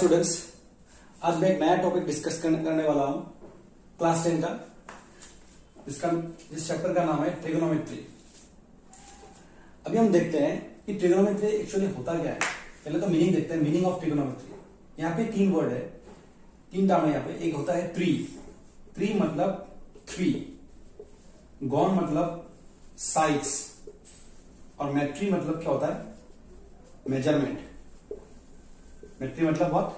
Students, आज मैं एक नया टॉपिक डिस्कस करने वाला हूं क्लास 10 का। इस चैप्टर का नाम है ट्रिगोनोमेट्री। अभी हम देखते हैं कि ट्रिगोनोमेट्री एक्चुअली होता क्या है। पहले तो मीनिंग देखते हैं, मीनिंग ऑफ ट्रिगोनोमेट्री। यहाँ पे तीन वर्ड है, तीन टर्म है यहाँ पे। एक होता है ट्री, ट्री मतलब थ्री, गॉन मतलब साइज, और मेट्री मतलब क्या होता है, मेजरमेंट। मेट्री मतलब व्हाट,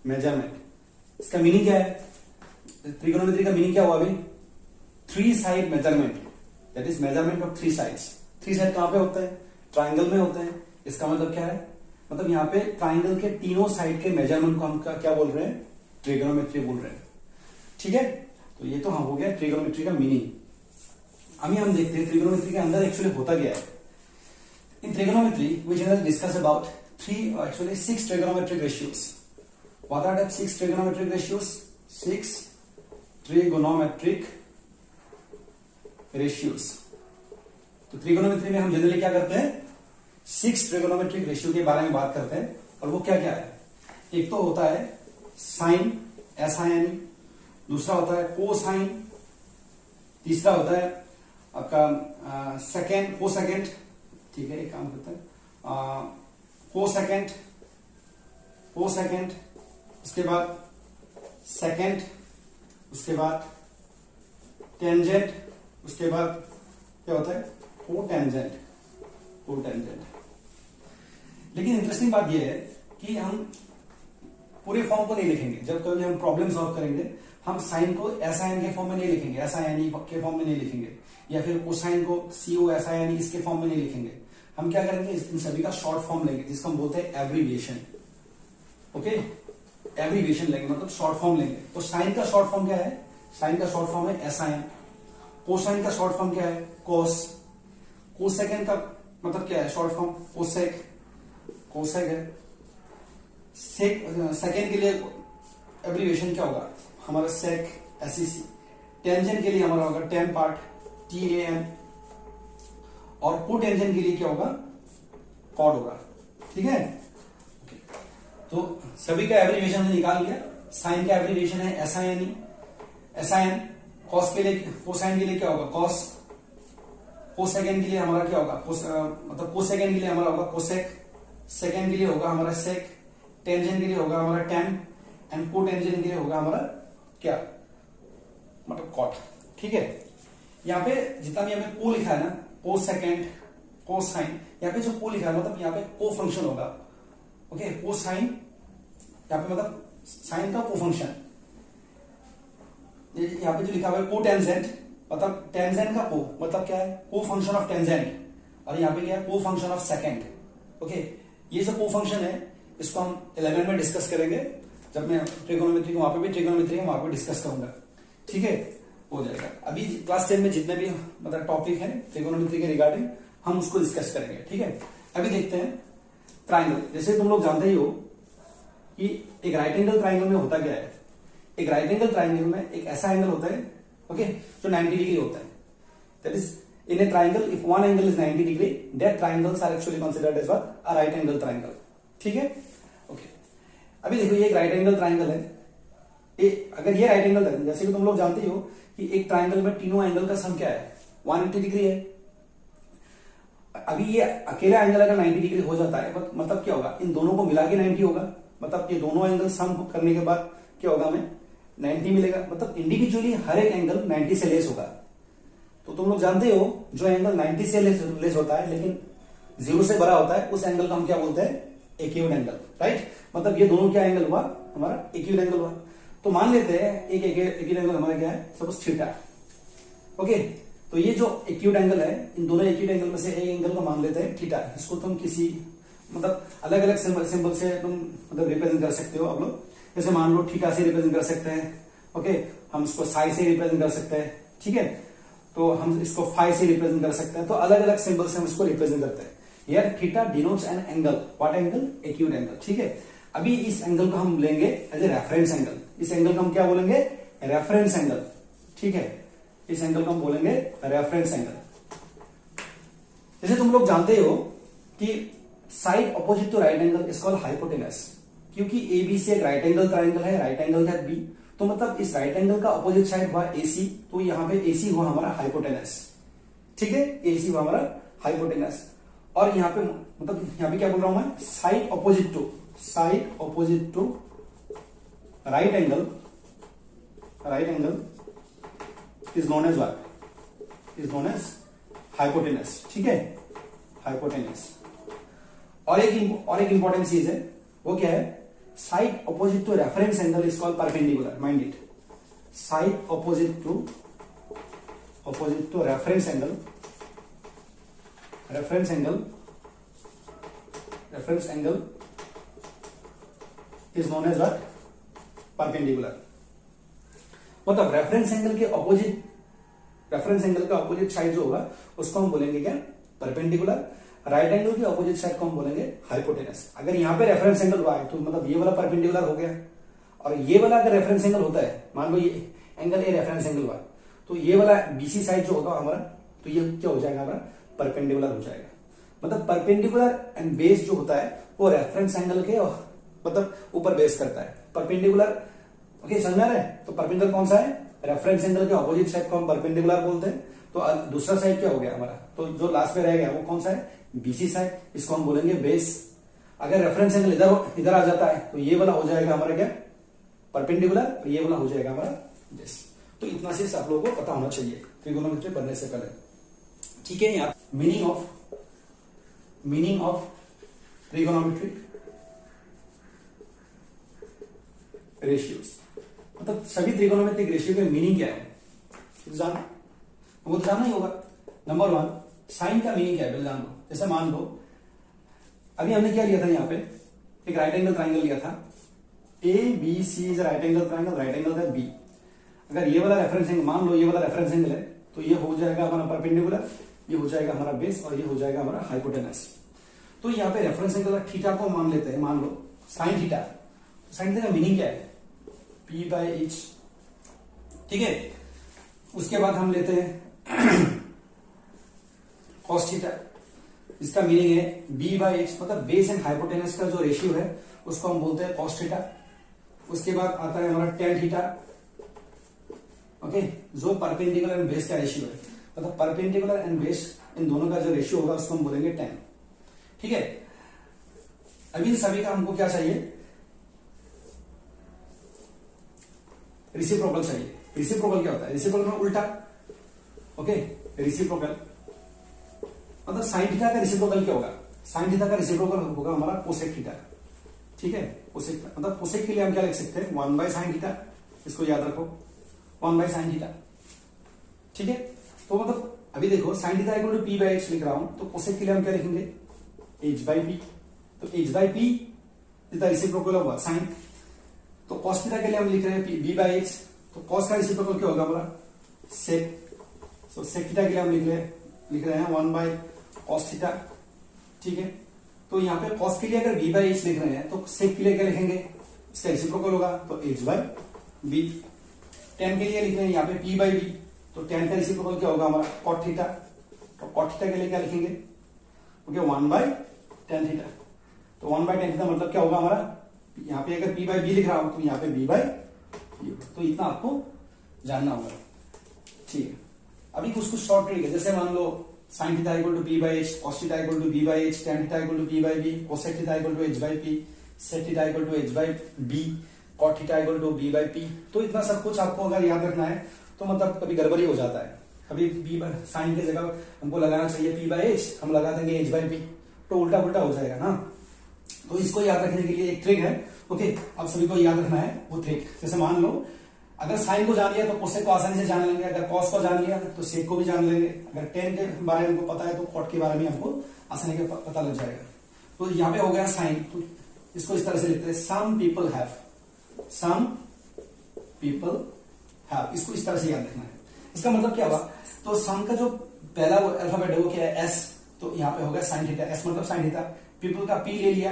मेजरमेंट। इसका मीनिंग क्या है, ट्रिगोनोमेट्री का मीनिंग क्या हुआ अभी, three side measurement, that is measurement of three sides. Three side कहां पे होता है, ट्राइंगल में होते हैं। इसका मतलब क्या है, मतलब यहाँ पे ट्राइंगल के तीनों साइड के मेजरमेंट को हम क्या बोल रहे हैं, ट्रिगोनोमेट्री बोल रहे हैं। ठीक है, तो ये तो हाँ हो गया ट्रिगोनोमेट्री का मीनिंग। अभी हम देखते हैं ट्रिगोनोमेट्री के अंदर एक्चुअली होता क्या है। In trigonometry, we generally discuss about six trigonometric ratios. What are the six trigonometric ratios? Six trigonometric ratios. तो ट्रिगोनोमेट्री में हम जनरली क्या करते हैं, सिक्स ट्रिगोनोमेट्रिक रेशियो के बारे में बात करते हैं। और वो क्या क्या है, एक तो होता है साइन, एसआईएन, दूसरा होता है कोसाइन, तीसरा होता है आपका सेकेंड, कोसेकेंड, ठीक है, एक काम करते हैं कोसेकेंड, कोसेकेंड, उसके बाद सेकेंड, उसके बाद टेंजेंट, उसके बाद क्या होता है कोटेंजेंट, कोटेंजेंट। लेकिन इंटरेस्टिंग बात यह है कि हम पूरे फॉर्म को नहीं लिखेंगे। जब कभी हम प्रॉब्लम सॉल्व करेंगे, हम साइन को एसआईएन के फॉर्म में नहीं लिखेंगे, एसआईएन के फॉर्म में नहीं लिखेंगे, या फिर कोसाइन को सीओ एसआईएन इसके फॉर्म में नहीं लिखेंगे। हम क्या करेंगे, इन सभी का शॉर्ट फॉर्म लेंगे, जिसको हम बोलते हैं एब्रीविएशन। ओके, एब्रीविएशन लेंगे मतलब शॉर्ट फॉर्म लेंगे। तो साइन का शॉर्ट फॉर्म क्या है, साइन का शॉर्ट फॉर्म है एसआईएन। कोसाइन का शॉर्ट फॉर्म क्या है, कोस। कोसेकेंड का मतलब क्या है, शॉर्ट फॉर्म कोसेक, कोसेक है। सेकेंड के लिए एब्रीविएशन क्या होगा हमारा, सेक, एसईसी। टेंजेंट के लिए हमारा होगा टेन पार्ट, टीएएन। और कोटेंजेंट के लिए क्या होगा, कॉड होगा। ठीक है, तो सभी का एब्रीविएशन हमने निकाल लिया। साइन का एब्रीविएशन है एसआईएन, एसआईएन। कॉस के लिए, कोसाइन के लिए क्या होगा, कॉस। कोसेकेंड के लिए हमारा क्या होगा, मतलब कोसेकेंड के लिए हमारा होगा कोसेक। सेकेंड के लिए होगा हमारा सेक। टेंजेंट के लिए होगा हमारा टेन, एंड कोटेंजेंट के लिए होगा हमारा क्या, मतलब कॉट। ठीक है, यहाँ पे जितना भी हमें को लिखा है ना, को सेकेंड, को साइन, यहाँ पे जो को लिखा है मतलब यहाँ पे को फंक्शन होगा। ओके, को साइन यहाँ पे मतलब साइन का को फंक्शन। यहाँ पे जो लिखा हुआ है को टेंजेंट, मतलब टेंजेंट का को मतलब क्या है, को फंक्शन ऑफ टेंजेंट। और यहाँ पे क्या है, को फंक्शन ऑफ सेकेंड। ओके, ये जो को फंक्शन है इसको हम 11 में डिस्कस करेंगे, जब मैं ट्रिगोनोमेट्री को वहां पे भी ट्रिगोनोमेट्री को वहां पे डिस्कस करूंगा। ठीक है, हो जाएगा। अभी क्लास 10 में जितने भी मतलब टॉपिक है ट्रिगोनोमेट्री के रिगार्डिंग, हम उसको डिस्कस करेंगे। ठीक है, अभी देखते हैं ट्राइंगल। जैसे तुम लोग जानते ही हो कि एक राइट एंगल ट्राइंगल में होता क्या है, एक राइट एंगल ट्राइंगल में एक ऐसा एंगल होता है, ओके, जो 90 डिग्री होता है। That is in a triangle, if one angle is 90 degree, that triangles are actually considered as what, a right angle triangle. ठीक है, ओके। अभी देखो ये एक राइट एंगल ट्राइंगल है। अगर ये राइट एंगल है, जैसे कि तुम लोग जानते ही हो कि एक ट्राइंगल में तीनों एंगल का सम क्या है, 180 डिग्री है। अभी ये अकेला एंगल अगर 90 डिग्री हो जाता है, मतलब क्या होगा, इन दोनों को मिला के 90 होगा। मतलब ये दोनों एंगल सम करने के बाद क्या होगा, हमें 90 मिलेगा। मतलब इंडिविजुअली हर एक एंगल 90 से लेस होगा। तो तुम लोग जानते हो जो एंगल 90 से लेस होता है लेकिन 0 से बड़ा होता है, उस एंगल को हम क्या बोलते हैं, एक्यूट एंगल। राइट, मतलब ये दोनों क्या एंगल हुआ, हमारा एक्यूट एंगल हुआ। तो मान लेते हैं एक एक्यूट एंगल हमारा क्या है, सपोज थीटा। ओके, तो ये जो एक्यूट एंगल है, इन दोनों एक्यूट एंगल में से एक एंगल को मान लेते हैं थीटा। इसको तुम किसी मतलब अलग अलग सिंबल से तुम मतलब रिप्रेजेंट कर सकते हो आप लोग। जैसे मान लो थीटा से रिप्रेजेंट कर सकते हैं, ओके, हम इसको साई से रिप्रेजेंट कर सकते हैं। ठीक है, तो हम इसको फाई से रिप्रेजेंट कर सकते हैं। तो अलग अलग सिंबल से हम इसको रिप्रेजेंट करते हैं। यार theta denotes an angle, what angle, acute angle. ठीक है, अभी इस एंगल को हम लेंगे एज ए रेफरेंस एंगल। इस एंगल को हम क्या बोलेंगे, रेफरेंस एंगल। ठीक है, इस एंगल को हम बोलेंगे रेफरेंस एंगल। जैसे तुम लोग जानते हो कि side opposite to right angle is called hypotenuse. क्योंकि एबीसी एक राइट एंगल ट्राइंगल है, राइट एंगल है बी, तो मतलब इस राइट एंगल का अपोजिट साइड हुआ एसी, तो यहाँ पे एसी हुआ हमारा हाइपोटेनस, ठीक है, एसी हुआ हमारा हाइपोटेनस। और यहाँ पे मतलब यहाँ पे क्या बोल रहा हूं मैं, side opposite to right angle is known as what, is known as hypotenuse, ठीक है, हाइपोटेनस। और एक इंपॉर्टेंट चीज है, वो क्या है, side opposite to reference angle is called perpendicular, mind it, side opposite to reference angle is known as what, perpendicular. मतलब रेफरेंस एंगल का अपोजिट साइड जो होगा उसको हम बोलेंगे क्या, परपेंडिकुलर। राइट एंगल के अपोजिट साइड को हम बोलेंगे हाइपोटेनस। अगर यहाँ पे रेफरेंस एंगल हुआ है तो मतलब ये वाला परपेंडिकुलर हो गया, और ये वाला अगर रेफरेंस एंगल होता है, मान लो ये एंगल ए रेफरेंस एंगल हुआ, तो ये वाला बीसी साइड जो होगा हमारा, तो ये क्या हो जाएगा हमारा, परपेंडिकुलर हो जाएगा। मतलब परपेंडिकुलर एंड बेस जो होता है वो रेफरेंस एंगल के मतलब ऊपर बेस करता है। परपेंडिकुलर, ओके, समझ में आ रहा है? तो परपेंडिकुलर कौन सा है, रेफरेंस एंगल के अपोजिट साइड को हम परपेंडिकुलर बोलते हैं। तो दूसरा साइड क्या हो गया हमारा, तो जो लास्ट में रह गया वो कौन सा है, बीसी साइड, इसको हम बोलेंगे बेस। अगर रेफरेंस एंगल इधर आ जाता है तो ये वाला हो जाएगा हमारा क्या, परपेंडिकुलर, और ये वाला हो जाएगा हमारा बेस। तो इतना चीज आप लोगों को पता होना चाहिए ट्रिगोनोमेट्री पढ़ने से पहले, ठीक है। यहाँ मीनिंग ऑफ ट्रिगोनोमेट्री रेशियोज, मतलब सभी ट्रिगोनोमेट्रिक रेशियो के मीनिंग क्या है, वो तो जानना ही होगा। नंबर 1, साइन का मीनिंग क्या है, जान लो। जैसे मान लो अभी हमने क्या लिया था, यहाँ पे एक राइट एंगल ट्राइंगल लिया था, A B C is right angle triangle, right angle है बी। अगर ये वाला रेफरेंस एंगल, मान लो ये वाला रेफरेंस एंगल है, तो ये हो जाएगा हमारा परपेंडिकुलर, ये हो जाएगा हमारा बेस, और ये हो जाएगा हमारा हाइपोटेनस। तो यहाँ पे रेफरेंस एंगल थीटा को मान लेते हैं, मान लो साइन थीटा। साइन थीटा का मीनिंग क्या है, P/H, ठीक है। उसके बाद हम लेते हैं कॉस थीटा, इसका मीनिंग है B/H, मतलब बेस एंड हाइपोटेनस का जो रेशियो है उसको हम बोलते हैं कॉस थीटा। उसके बाद आता है हमारा टेन थीटा, ओके, जो परपेंडिकुलर एंड बेस का रेशियो है, मतलब परपेंडिकुलर एंड बेस इन दोनों का जो रेशियो होगा उसको हम बोलेंगे टेन, ठीक है। अभी सभी का हमको क्या चाहिए, रिसिप्रोकल चाहिए। रिसिप्रोकल क्या होता है, रिसिप्रोकल में उल्टा, ओके, रिसिप्रोकल मतलब साइन थीटा का रिसिप्रोकल क्या होगा, साइन थीटा का रिसिप्रोकल होगा हमारा कोसेक थीटा, ठीक है। कोसेक मतलब कोसेक के लिए हम क्या लिख सकते हैं, 1/sin थीटा, इसको याद रखो, 1/sin थीटा, ठीक है। तो मतलब अभी देखो sign theta equal to P/H लिख रहा हूं, तो कोसेक के लिए हम क्या लिखेंगे, H/P। तो H/P is the reciprocal of sine. तो कॉस थीटा के लिए हम लिख रहे हैं B/H, तो कॉस का रिसिप्रोकल क्या होगा हमारा, सेक। सो सेक थीटा के लिए हम लिख रहे हैं 1/cos थीटा, ठीक है। तो यहाँ पे कॉस के लिए अगर B/H लिख रहे हैं तो सेक के लिए क्या लिखेंगे, इसका रिसिप्रोकल होगा तो H/B। टेन के लिए लिख रहे हैं यहाँ पे P/B, तो टेन का रिसिप्रोकल क्या होगा हमारा cot थीटा, तो cot थीटा के लिए क्या लिखेंगे, ओके, 1/tan थीटा। तो 1/tan थीटा मतलब क्या होगा हमारा, यहाँ पे अगर P/B लिख रहा हूं तो यहाँ पे B/U, तो इतना आपको जानना होगा, ठीक है। अभी कुछ शॉर्ट ट्रिक है, जैसे मान लो sine theta equal to P/H, cos theta equal to B/H, tan theta equal to P/B, cosec theta equal to H/P, sec theta equal to H/B, cot theta equal to B/P। तो इतना सब कुछ आपको अगर याद रखना है तो मतलब कभी गड़बड़ी हो जाता है, कभी साइन की जगह हमको लगाना चाहिए P/H, हम लगा देंगे H/P, तो उल्टा पुल्टा हो जाएगा ना। तो इसको याद रखने के लिए एक ट्रिक है, ओके, आप सभी को याद रखना है वो ट्रिक। जैसे मान लो अगर साइन को जान लिया तो कोसेक को आसानी से जान लेंगे, अगर कॉस को जान लिया तो सेक को भी जान लेंगे, अगर टेन के बारे में हमको पता है तो कॉट के बारे में हमको आसानी से पता लग जाएगा। तो यहाँ पे हो गया साइन, तो इसको इस तरह से लिखते हैं, सम पीपल हैव, इसको इस तरह से याद रखना है। इसका मतलब क्या हुआ, तो सम का जो पहला अल्फाबेट है वो क्या है, एस, तो यहाँ पे हो गया साइन थीटा, एस मतलब साइन थीटा। पीपल का पी ले लिया,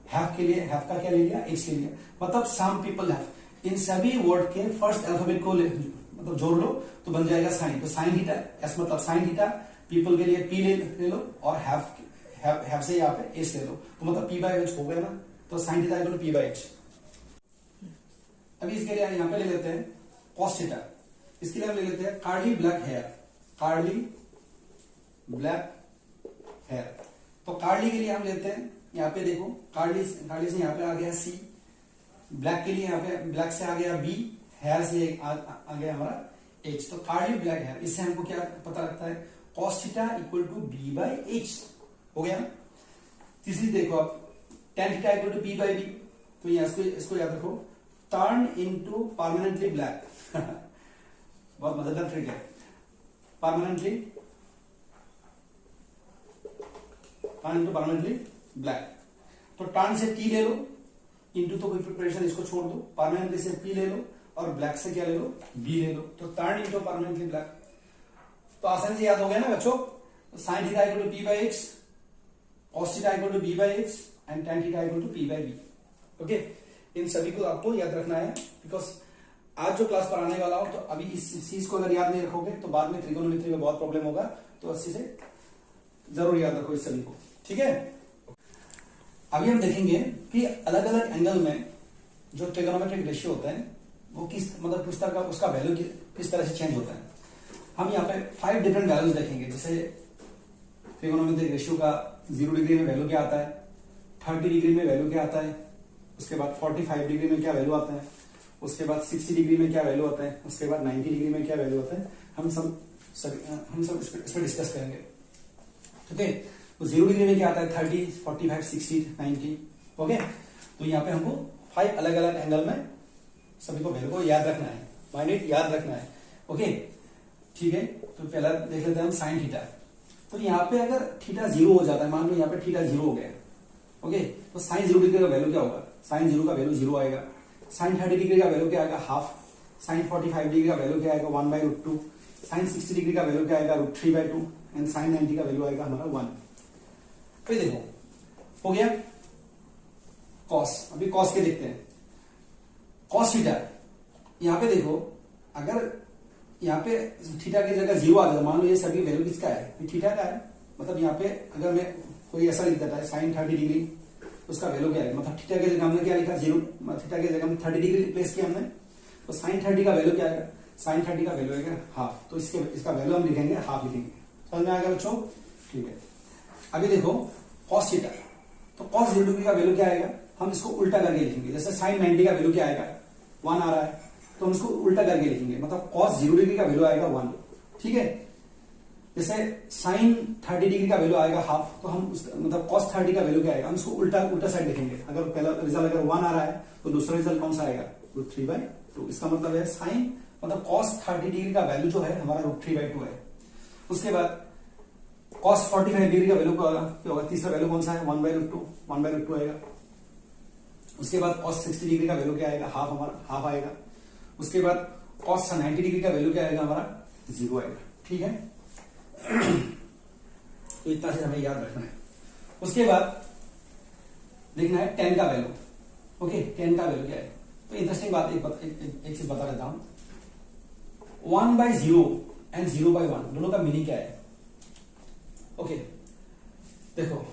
हैव के लिए हैव का क्या ले लिया, एच ले लिया, मतलब सम पीपल हैव। इन सभी वर्ड के फर्स्ट अल्फाबेट को मतलब जोड़ लो तो बन जाएगा साइन, तो साइन थीटा, एस मतलब साइन थीटा, पीपल के लिए पी ले लो, और हैव से यहाँ पे एस ले लो, तो मतलब P/H हो गया ना, तो sine theta equal to P by H. अभी इसके लिए यहां पे ले लेते हैं कॉस थीटा, इसके लिए हम ले लेते हैं कार्ली ब्लैक हेयर, कार्ली ब्लैक हेयर। तो कार्ली के लिए हम लेते हैं यहाँ पे देखो, कार्ली से यहाँ पे आ गया सी, ब्लैक के लिए यहाँ पे ब्लैक से आ गया बी, हेयर से आ गया हमारा एच। तो कार्ली ब्लैक हेयर, इससे हमको क्या पता लगता है, cos theta equal to B by H हो गया ना। तीसरी देखो आप, tan theta equal to P by B, तो यहाँ इसको याद रखो, टर्न इनटू परमानेंटली ब्लैक बहुत मजेदार ट्रिक है, permanently turn into permanently black. तो टर्न से टी ले लो, इनटू तो कोई प्रिपरेशन इसको छोड़ दो, परमानेंटली से पी ले लो और ब्लैक से क्या ले लो, बी ले लो। तो टर्न इनटू परमानेंटली ब्लैक, तो आसानी से याद हो गया ना बच्चों। Sine theta equal to P by X, cos theta equal to B by X and tan theta equal to P by B. Okay, इन सभी को आपको याद रखना है, बिकॉज आज जो क्लास पढ़ाने वाला हो तो अभी इस चीज को अगर याद नहीं रखोगे तो बाद में त्रिकोणमिति में बहुत प्रॉब्लम होगा। तो अच्छे से जरूर याद रखो इस सभी को, ठीक है। अभी हम देखेंगे कि अलग अलग एंगल में जो ट्रिगोनोमेट्रिक रेशियो होता है वो किस तरह का, उसका वैल्यू किस तरह से चेंज होता है। हम यहाँ पे 5 डिफरेंट वैल्यूज देखेंगे, जैसे ट्रिगोनोमेट्रिक रेशियो का 0 डिग्री में वैल्यू क्या आता है, 30 डिग्री में वैल्यू क्या आता है, उसके बाद 45 डिग्री में क्या वैल्यू आता है, उसके बाद 60 डिग्री में क्या वैल्यू आता है, उसके बाद 90 डिग्री में क्या वैल्यू आता है। हम सब इस पर डिस्कस करेंगे, ठीक है। तो 0 डिग्री में क्या आता है, 30, 45, 60, 90। ओके, तो यहाँ पे हमको 5 अलग अलग एंगल में सभी को वैल्यू को याद रखना है, माइंडेड याद रखना है। ओके, ठीक है। तो पहला देख लेते हैं हम साइन थीटा। तो यहाँ पे अगर थीटा 0 हो जाता है, मान लो यहाँ पे थीटा 0 हो गया, ओके, तो साइन 0 डिग्री का वैल्यू क्या होगा, साइन 0 का वैल्यू 0 आएगा। साइन 30 डिग्री का वैल्यू क्या आएगा, हाफ। साइन 45 डिग्री का वैल्यू क्या आएगा, 1/√2। साइन 60 डिग्री का वैल्यू क्या आएगा, √3/2 एंड साइन 90 का वैल्यू आएगा हमारा 1। फिर देखो हो गया कॉस। अभी कॉस के देखते हैं, कॉस थीटा। यहाँ पे देखो, अगर यहाँ पे थीटा की जगह 0 आ जाए, मान लो ये सभी वैल्यू किसका है, ये थीटा का है। मतलब यहाँ पे अगर मैं कोई ऐसा लिख देता है साइन 30 डिग्री, उसका वैल्यू क्या है, मतलब थीटा की जगह हमने क्या लिखा, 0, थीटा की जगह में 30 डिग्री रिप्लेस किया हमने। तो साइन 30 का वैल्यू क्या आएगा, साइन 30 का वैल्यू आएगा हाफ। तो इसका वैल्यू हम लिखेंगे हाफ लिखेंगे। समझ में आ गया बच्चों, ठीक है। अभी देखो कॉस थीटा, तो कॉस 0 डिग्री का वैल्यू क्या आएगा, हम इसको उल्टा करके लिखेंगे। जैसे साइन 90 का वैल्यू क्या आएगा, 1 आ रहा है, तो हम इसको उल्टा करके लिखेंगे, मतलब कॉस 0 डिग्री का वैल्यू आएगा 1, ठीक है। जैसे साइन 30 डिग्री का वैल्यू आएगा हाफ, तो हम मतलब कॉस 30 का वैल्यू क्या आएगा, हम इसको उल्टा साइड लिखेंगे। अगर पहला रिजल्ट अगर 1 आ रहा है तो दूसरा रिजल्ट कौन सा आएगा, √3/2। इसका मतलब है साइन मतलब कॉस 30 डिग्री का वैल्यू जो है हमारा √3/2 है। उसके बाद कॉस 45 डिग्री का वैल्यू क्या होगा, तीसरा वैल्यू कौन सा है, 1/√2 आएगा। उसके बाद कॉस 60 डिग्री का वैल्यू क्या आएगा, हाफ आएगा। उसके बाद कॉस 90 डिग्री का वैल्यू क्या आएगा हमारा, 0 आएगा, ठीक है। तो इतना से हमें याद रखना है। उसके बाद देखना है tan का वैल्यू। ओके, tan का वैल्यू क्या है, तो इंटरेस्टिंग बात एक चीज बता देता हूं। 1/0 एंड 0/1 दोनों का मीनिंग क्या है। ओके, देखो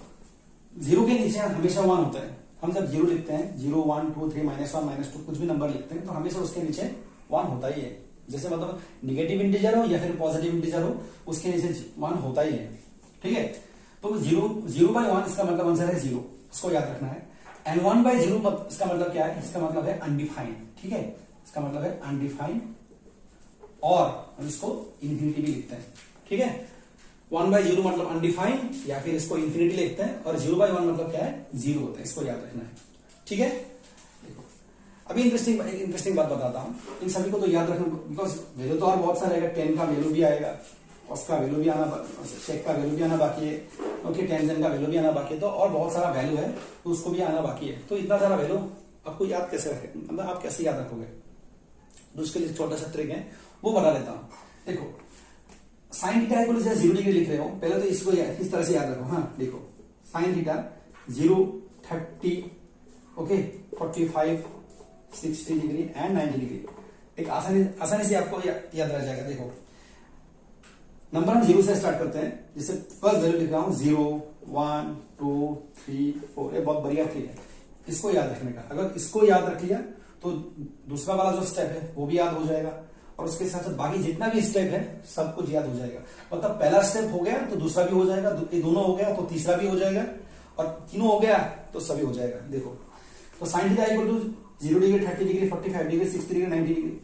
0 के नीचे हमेशा 1 होता है। हम जब 0 लिखते हैं, 0, 1, 2, 3, -1, -2 कुछ भी नंबर लिखते हैं, तो हमेशा उसके नीचे 1 होता ही है। जैसे मतलब निगेटिव इंटीजर हो या फिर पॉजिटिव इंटीजर हो, उसके नीचे 1 होता ही है, ठीक है। तो 0/1 इसका मतलब आंसर है 0, इसको याद रखना है। एंड 1/0 इसका मतलब क्या है, इसका मतलब है अनडिफाइंड, ठीक है। इसका मतलब है अनडिफाइंड, और हम इसको इन्फिनिटी भी लिखते हैं, ठीक है। 1/0 मतलब अनडिफाइंड या फिर इसको इन्फिनिटी लिखते हैं, और 0/1 मतलब क्या है, 0 होता है। इसको याद रखना है, ठीक है। देखो अभी इंटरेस्टिंग बात बताता हूं, इन सभी को तो याद रखना, बिकॉज वैल्यू तो और बहुत सारे आएगा। tan का वैल्यू भी आएगा, cos का वैल्यू भी आना, sec का वैल्यू भी आना बाकी है, ओके, tangent का वैल्यू भी आना बाकी है, तो और बहुत सारा वैल्यू है, तो उसको भी आना बाकी है। तो इतना सारा वैल्यू आपको याद कैसे रखे, मतलब आप कैसे याद रखोगे, तो उसके लिए छोटा सा ट्रिक है, वो बता देता हूं। देखो साइन थीटा को 0 डिग्री लिख रहे हो, पहले तो इसको इस तरह से याद रखो। हाँ देखो, sine theta 0, 30, okay, 45, 60 degree and 90 degree. एक आसानी से आपको याद रह जाएगा। देखो नंबर हम 0 से स्टार्ट करते हैं, जैसे फर्स्ट वैल्यू लिख रहा हूं 0, 1, 2, 3, 4, ये बहुत बढ़िया ट्रिक है। इसको याद रखने का। अगर इसको याद रख लिया तो दूसरा वाला जो स्टेप है वो भी याद हो जाएगा, और उसके साथ साथ बाकी जितना भी स्टेप है सब कुछ याद हो जाएगा। मतलब पहला स्टेप हो गया तो दूसरा भी हो जाएगा, ये दोनों हो गया तो तीसरा भी हो जाएगा, और तीनों हो गया तो सभी हो जाएगा। देखो तो sine theta equal to 0 degree, 30 degree, 45 degree, 60 degree, 90 degree.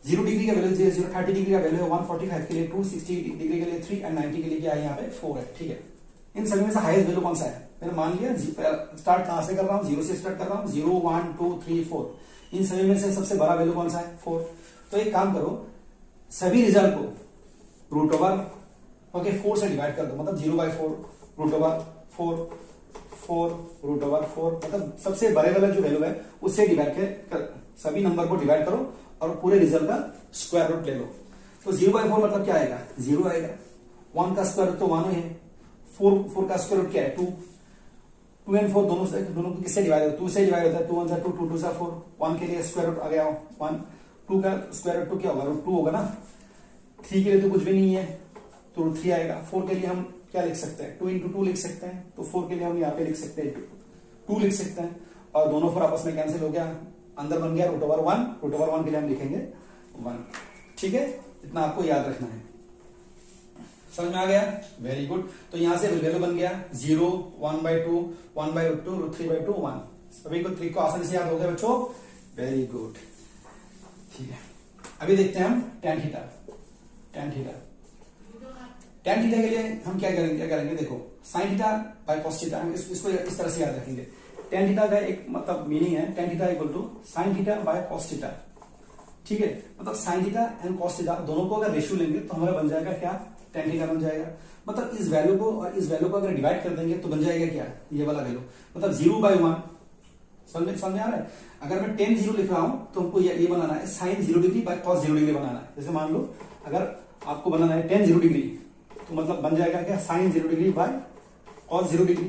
0 degree का वैल्यू 0, 30 डिग्री का वैल्यू है 1, 45 के लिए 2, 60 डिग्री के लिए 3 एंड 90 के लिए क्या है यहाँ पे 4 है। ठीक है, इन सभी में से हाईएस्ट वैल्यू कौन सा है? मैंने मान लिया स्टार्ट कहां से कर रहा हूँ, 0 से स्टार्ट कर रहा हूँ, 0, 1, 2, 3, 4। इन सभी में से सबसे बड़ा वैल्यू कौन सा है? 4। तो एक काम करो, सभी रिजल्ट को रूट ओवर 4 से डिवाइड कर दो, मतलब 0/4 रूट ओवर 4, 4 रूट ओवर 4, मतलब सबसे बड़े वाला जो वैल्यू है उससे डिवाइड कर सभी नंबर को डिवाइड करो और पूरे रिजल्ट का स्क्वायर रूट ले लो। तो 0/4 मतलब क्या आएगा? 0 आएगा। 1 का स्क्वायर रूट तो 1 है। 4 का स्क्वायर रूट क्या है? 2। 2 एंड 4 दोनों को किससे डिवाइड होता है? 2 से डिवाइड होता है। 2 1 जा 2, 2 2 जा 4। 1 के लिए स्क्वायर रूट आ गया 1। 2 का स्क्वायर रूट तो क्या होगा? रूट 2 होगा ना। 3 के लिए तो कुछ भी नहीं है तो रूट 3 आएगा। 4 के लिए हम क्या लिख सकते हैं? 2 इंटू 2 लिख सकते हैं, तो 4 के लिए हम यहाँ पे लिख सकते हैं 2 लिख सकते हैं, और दोनों 4 आपस में कैंसिल हो गया, अंदर बन गया रूट ओवर 1। रूट ओवर 1 के लिए हम लिखेंगे 1। ठीक है, इतना आपको याद रखना है। समझ में आ गया? Very good. तो यहां से वैल्यू बन गया 0, 1/2, 1/2, रूट 3/2, 1। सभी को ट्रिक को आसानी से याद हो गया बच्चों? Very good. ठीक है, अभी देखते हैं हम tan थीटा। tan थीटा के लिए हम क्या करेंगे? देखो sin theta by cos theta, हम इसको इस तरह से याद रखेंगे। tan थीटा का एक मतलब मीनिंग है, tan theta equal to sin theta by cos theta. ठीक है, मतलब sin theta and cos theta दोनों को अगर रेशियो लेंगे तो हमारा बन जाएगा क्या? tan थीटा बन जाएगा। मतलब इस वैल्यू को और इस वैल्यू को अगर डिवाइड कर देंगे तो बन जाएगा क्या? ये वाला वैल्यू, मतलब 0/1। समझ में आ रहा है? अगर मैं tan 0 लिख रहा हूं तो हमको ये बनाना है sin 0 degree by cos 0 degree बनाना है। जैसे मान लो अगर आपको बनाना है tan 0 डिग्री, तो मतलब बन जाएगा क्या? sin 0 degree by cos 0 degree.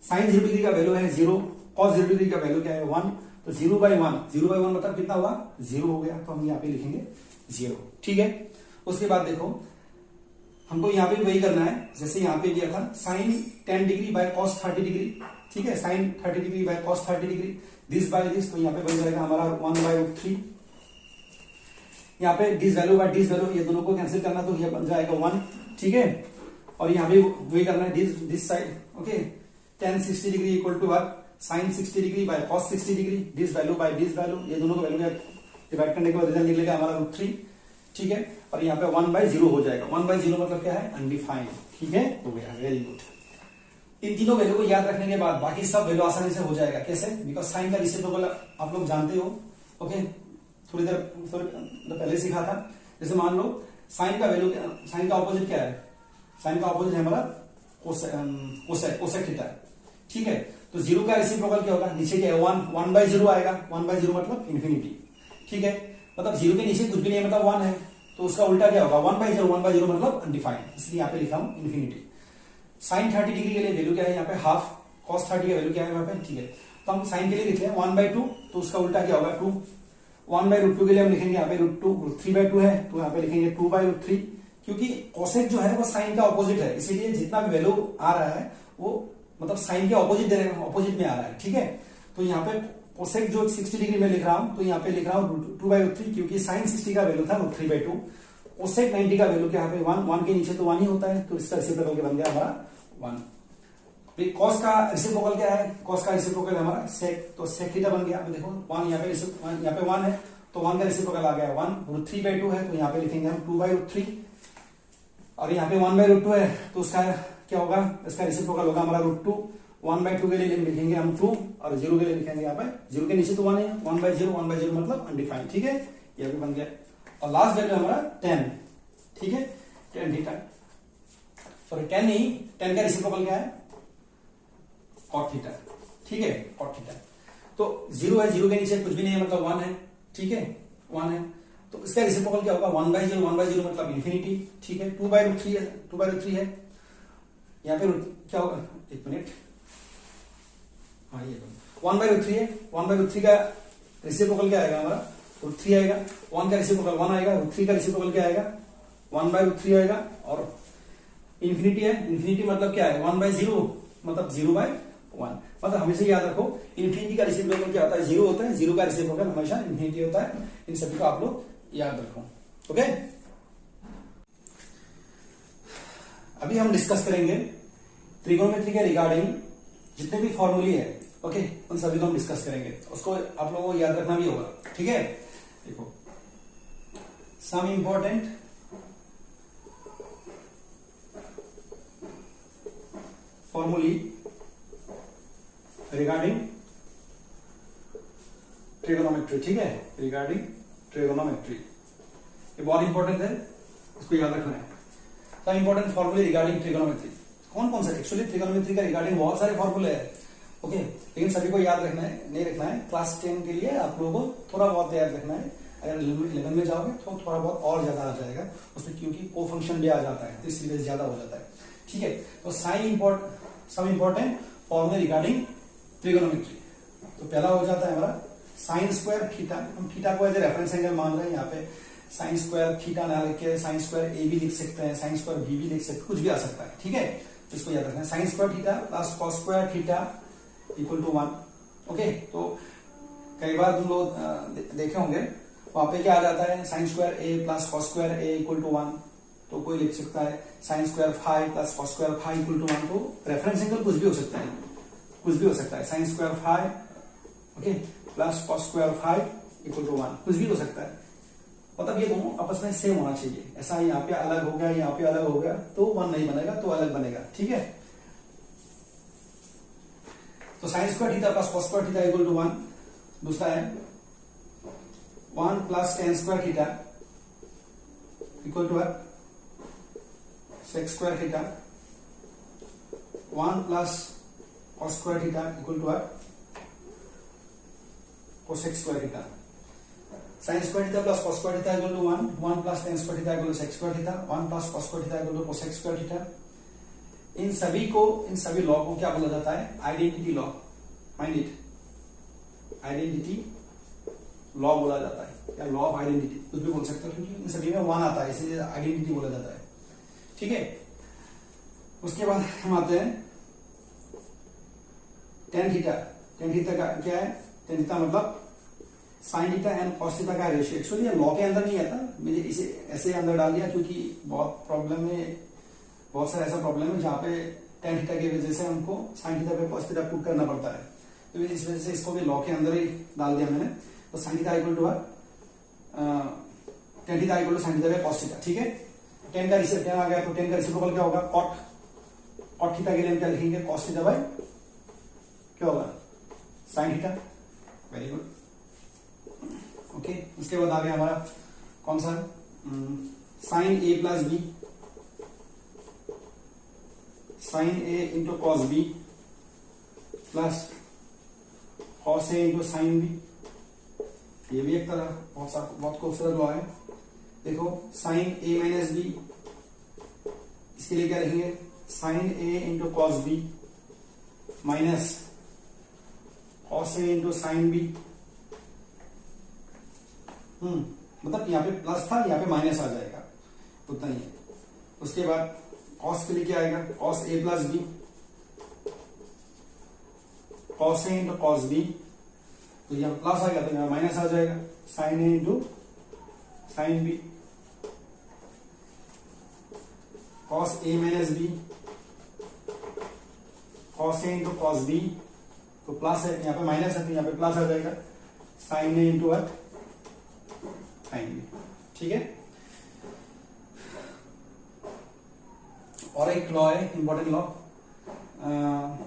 sin 0 degree का वैल्यू है 0, cos 0 डिग्री का वैल्यू क्या है? 1। तो 0/1, 0/1 मतलब कितना हुआ? 0 हो गया, तो हम यहाँ पे लिखेंगे 0। ठीक है, उसके बाद देखो हमको यहाँ पे वही करना है जैसे यहाँ पे दिया था, sin 10 degree by cos 30 degree. ठीक है, sin 30 degree by cos 30 degree, this by this, तो यहाँ पे बन जाएगा हमारा 1/3। यहाँ पे this value by this value, ये दोनों को कैंसिल करना तो ये बन जाएगा 1। ठीक है, और यहाँ पे वही करना है this side. Okay, tan 60 degree equal to what? sin 60 degree by cos 60 degree, this value by this value, ये दोनों को वैल्यू डिवाइड करने के बाद रिजल्ट निकलेगा हमारा √3। ठीक है, और यहाँ पे 1/0 हो जाएगा। 1/0 मतलब क्या है? अनडिफाइंड। ठीक है, हो गया, वेरी गुड। इन तीनों वैल्यू को याद रखने के बाद बाकी सब वैल्यू आसानी से हो जाएगा। कैसे? बिकॉज साइन का रेसिप्रोकल आप लोग जानते हो। ओके, थोड़ी देर पहले सीखा था। जैसे मान लो साइन का वैल्यू, साइन का ऑपोजिट क्या है? साइन का ऑपोजिट है हमारा कोसेक थीटा। ठीक है, तो 0 का रेसिप्रोकल क्या होगा? नीचे क्या है? 1/0 आएगा। 1/0 मतलब इन्फिनिटी। ठीक है, मतलब 0 के नीचे कुछ भी नहीं है, मतलब 1 है, तो उसका उल्टा क्या होगा? 1/0। 1/0 मतलब अनडिफाइंड, इसलिए यहाँ पे लिखा हूं इन्फिनिटी। sin 30 डिग्री के लिए वैल्यू क्या है? यहाँ पे हाफ। cos 30 का वैल्यू क्या है यहाँ पे? ठीक है, तो हम साइन के लिए लिख रहे हैं 1/2, तो उसका उल्टा क्या होगा? 2। 1/√2 के लिए हम लिखेंगे यहाँ पे √2, 3/2 है तो यहाँ पे लिखेंगे 2/√3, क्योंकि कोसेक जो है वो साइन का ऑपोजिट है, इसीलिए जितना भी वैल्यू आ रहा है वो मतलब साइन के ऑपोजिट में आ रहा है। ठीक है, तो यहाँ पे कोसेक जो 60 डिग्री में लिख रहा हूं, तो यहाँ पे लिख रहा हूं 2/3, क्योंकि sin 60 का वैल्यू था 3/2। कोसेक 90 का वैल्यू क्या है? 1 के नीचे तो 1 ही होता है, तो इसका रेसिप्रोकल क्या बन गया हमारा? 1। फिर cos का रेसिप्रोकल क्या है? cos का रेसिप्रोकल हमारा sec, तो sec थीटा बन गया। देखो 1 यहाँ पे 1 है, तो 1 का रेसिप्रोकल आ गया 1। √3/2 है, तो यहाँ पे लिखेंगे हम 2/3, और यहाँ पे 1/√2 है, तो उसका क्या होगा? इसका रेसिप्रोकल होगा हमारा √2। 1/2 के लिए लिखेंगे हम 2, और 0 के लिए लिखेंगे यहाँ पे 0 के नीचे तो 1 है, 1/0। 1/0 मतलब अनडिफाइंड। ठीक है, ये भी बन गया। और लास्ट वैल्यू हमारा 10। ठीक है, tan थीटा, सॉरी 10 नहीं, 10 का रेसिप्रोकल क्या है? cot theta. ठीक है, cot थीटा, तो 0 है, 0 के नीचे कुछ भी नहीं है, मतलब 1 है। ठीक है, 1 है, तो इसका रेसिप्रोकल क्या होगा? 1/0। 1/0 मतलब इन्फिनिटी। ठीक है, 2/√3 है, 2/√3 है, यहाँ पे क्या होगा? एक मिनट, हाँ ये 1/√3 है। 1/√3 का रेसिप्रोकल क्या आएगा हमारा? √3 आएगा। 1 का रेसिप्रोकल 1 आएगा, √3 का रेसिप्रोकल क्या आएगा? 1/√3 आएगा, और इन्फिनिटी है। इन्फिनिटी मतलब क्या है? 1/0 मतलब 0/1 1। मतलब हमेशा याद रखो इन्फिनिटी का रेसिप्रोकल क्या होता है, 0 होता है, 0 का रेसिप्रोकल हमेशा इन्फिनिटी होता है। इन सभी को आप लोग याद रखो। ओके, अभी हम डिस्कस करेंगे ट्रिगोनोमेट्री के रिगार्डिंग जितने भी फॉर्मूले है, ओके, उन सभी को हम डिस्कस करेंगे। उसको आप लोगों को याद रखना भी होगा, ठीक है। देखो, सम इंपॉर्टेंट फॉर्मूले रिगार्डिंग ट्रिगोनोमेट्री, ठीक है, रिगार्डिंग ट्रिगोनोमेट्री, ये बहुत इंपॉर्टेंट है, इसको याद रखना है। सम इंपॉर्टेंट फॉर्मूले रिगार्डिंग ट्रिगोनोमेट्री, कौन कौन सा, एक्चुअली ट्रिगोनोमेट्री का रिगार्डिंग बहुत सारे फॉर्मूले हैं, ओके, लेकिन सभी को याद रखना है, नहीं रखना है। क्लास 10 के लिए आप लोगों को थोड़ा बहुत याद रखना है। अगर 11 में जाओगे तो थोड़ा बहुत और ज्यादा आ जाएगा उसमें, क्योंकि को फंक्शन भी आ जाता है तो इसलिए ज्यादा हो जाता है, ठीक है। तो सम इंपॉर्टेंट फॉर्मूले रिगार्डिंग ट्रिगोनोमेट्री, तो पहला हो जाता है हमारा साइन स्क्वायर थीटा। हम थीटा को एज ए रेफरेंस एंगल मान रहे हैं, यहाँ पे साइन स्क्वायर थीटा ना लिख के साइन स्क्वायर ए भी लिख सकते हैं, साइन स्क्वायर बी भी लिख सकते हैं, कुछ भी आ सकता है, ठीक है। तो इसको याद रखना है, sine square theta plus cos square theta equal to 1, okay. तो कई बार तुम लोग देखे होंगे वहां पे क्या आ जाता है, sine square A plus cos square A equal to 1, तो कोई लिख सकता है sine square five plus cos square five equal to 1। तो रेफरेंस एंगल कुछ भी हो सकता है, कुछ भी हो सकता है, sine square five, okay, plus cos square five equal to 1, कुछ भी हो सकता है। मतलब ये दोनों आपस में सेम होना चाहिए, ऐसा यहाँ पे अलग हो गया, यहाँ पे अलग हो गया तो 1 नहीं बनेगा, तो अलग बनेगा, ठीक है। तो sine square theta plus cos square theta equal to 1। दूसरा है 1 plus tan square theta equal to sec square theta, 1 plus cos square theta equal to cosec square theta. Sine square theta plus cos square theta equal to 1, 1 plus tan square theta equal to sec square theta, 1 plus cos square theta equal to cosec square theta. इन सभी law को क्या बोला जाता है, identity law, mind it, identity law बोला जाता है, या लॉ ऑफ आइडेंटिटी कुछ भी बोल सकते हो, क्योंकि इन सभी में 1 आता है इसलिए आइडेंटिटी बोला जाता है, ठीक है। उसके बाद हम आते हैं टेन थीटा। टेन थीटा का क्या है, टेन थीटा मतलब sine theta and cos theta का रेशियो। एक्चुअली ये लॉ के अंदर नहीं आता, मैंने इसे ऐसे अंदर डाल दिया क्योंकि बहुत प्रॉब्लम में, बहुत सारा ऐसा प्रॉब्लम है जहाँ पे टेन थीटा की वजह से हमको साइन थीटा पे कॉस थीटा पुट करना पड़ता है, तो इस वजह से इसको भी लॉ के अंदर ही डाल दिया मैंने। तो sine theta equal to tan theta equal to sine theta पे कॉस थीटा, ठीक है। टेन का रेसिप्रोकल आ गया, तो टेन का रेसिप्रोकल क्या होगा, कॉट थीटा के लिए हम क्या लिखेंगे, कॉस थीटा बाय क्या होगा, sine theta. Very good, okay. उसके बाद आ गया हमारा कौन सा, sine A plus B, sine A into cos B plus cos A into sine B. ये भी एक तरह बहुत खूबसूरत लॉ है। देखो साइन ए माइनस बी, इसके लिए क्या लिखेंगे, sine A into cos B minus cos A into sine B. मतलब यहाँ पे प्लस था, यहाँ पे माइनस आ जाएगा, उतना ही है। उसके बाद कॉस के लिए क्या आएगा, cos A plus B, cos A into cos B, तो यहाँ प्लस आ गया तो यहाँ माइनस आ जाएगा, sign A into sine B, cos A minus B, cos A into cos B, तो प्लस है, यहाँ पे माइनस है तो यहाँ पे प्लस आ जाएगा, sign A into sine B, ठीक है। और एक लॉ है, इंपॉर्टेंट लॉ,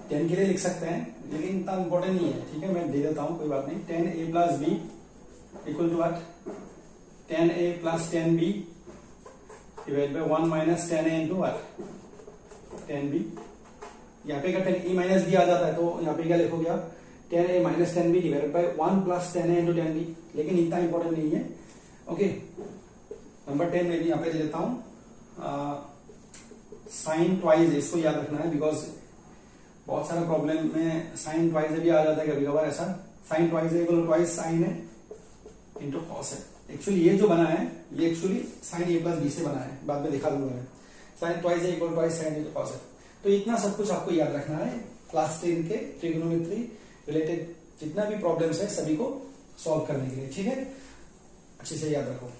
10 के लिए लिख सकते हैं लेकिन इतना इंपॉर्टेंट नहीं है, ठीक है, मैं दे देता हूं, कोई बात नहीं। 10a plus B equal to what, 10a plus 10b divide by 1 minus 10a into what, 10b। यहाँ पे अगर 10a माइनस बी आ जाता है तो यहाँ पे क्या लिखोगे आप, 10a minus 10b divide by 1 plus 10a into 10b, लेकिन इतना इंपॉर्टेंट नहीं है, ओके। नंबर 10 में भी यहाँ पे दे देता हूं, साइन ट्वाइस, इसको याद रखना है बिकॉज बहुत सारा प्रॉब्लम में साइन ट्वाइस भी आ जाता है कभी कभार ऐसा। Sine twice equal twice sine है इंटू कॉस है। एक्चुअली ये जो बना है ये actually sine A plus B से बना है, बाद में दिखा दूंगा मैं। Sine twice equal twice sine into cos है। तो इतना सब कुछ आपको याद रखना है, क्लास 10 के ट्रिग्नोमेट्री रिलेटेड जितना भी प्रॉब्लम्स है सभी को सॉल्व करने के लिए। ठीक है, अच्छे से याद रखो।